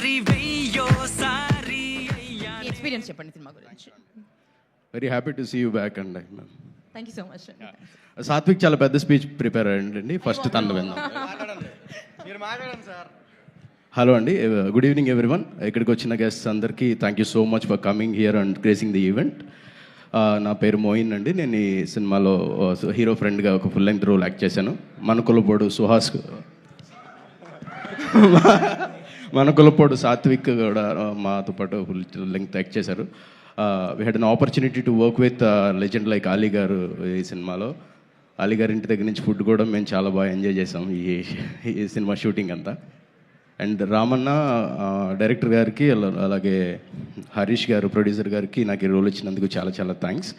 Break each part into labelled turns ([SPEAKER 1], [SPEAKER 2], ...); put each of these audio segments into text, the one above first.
[SPEAKER 1] మీ experience చెప్పండి cinema గురించి.
[SPEAKER 2] Very happy to see you back అండి.
[SPEAKER 1] Thank you so much.
[SPEAKER 2] Satvik చాలా పెద్ద స్పీచ్ ప్రిపేర్ అయ్యండి. ఫస్ట్ తను విందాం. హలో అండి, గుడ్ ఈవినింగ్ ఎవ్రీవన్. ఇక్కడికి వచ్చిన గెస్ట్స్ అందరికీ thank you so much for coming here and gracing the event. నా పేరు మోయిన్ అండి. నేను ఈ సినిమాలో హీరో ఫ్రెండ్గా ఒక ఫుల్ లెంగ్త్ రోల్ యాక్ట్ చేశాను. మన కులపోడు సాత్విక్ కూడా మాతో పాటు ఫుల్ లెంగ్త్ యాక్ట్ చేశారు. We had an opportunity to work with legend like Ali గారు ఈ సినిమాలో. అలీ గారి ఇంటి దగ్గర నుంచి ఫుడ్ కూడా మేము చాలా బాగా ఎంజాయ్ చేసాం ఈ సినిమా షూటింగ్ అంతా. అండ్ రామన్న డైరెక్టర్ గారికి, అలాగే హరీష్ గారు ప్రొడ్యూసర్ గారికి నాకు ఈ రోల్ ఇచ్చినందుకు చాలా చాలా థ్యాంక్స్.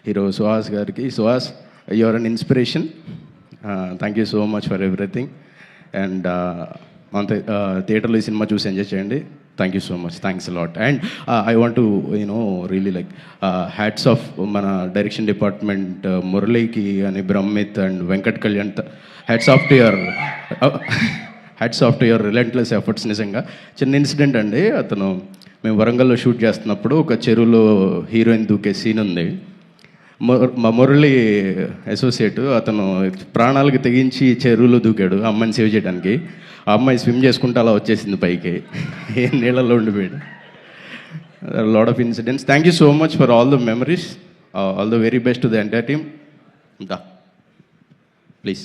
[SPEAKER 2] హీరో సుహాస్ గారికి, Suhas your an inspiration. Thank you so much for everything. And అంతే, థియేటర్లో ఈ సినిమా చూసి ఎంజాయ్ చేయండి. Thank you so much, thanks a lot. And I want to really like hats off మన డైరెక్షన్ డిపార్ట్మెంట్ మురళీకి అని, Brahmith and Venkat Kalyan, hats off to your relentless efforts. నిజంగా చిన్న incident అండి. మేము వరంగల్లో షూట్ చేస్తున్నప్పుడు ఒక చెరువులో హీరోయిన్ దూకే సీన్ ఉంది. మా మురళి అసోసియేట్ అతను ప్రాణాలకు తెగించి చెరువులో దూకాడు అమ్మాయిని సేవ్ చేయడానికి. ఆ అమ్మాయి స్విమ్ చేసుకుంటూ అలా వచ్చేసింది పైకి, ఏ నీళ్ళల్లో ఉండిపోయాడు. Lot of incidents. Thank you so much for all the memories. All the very best to the entire team. Please.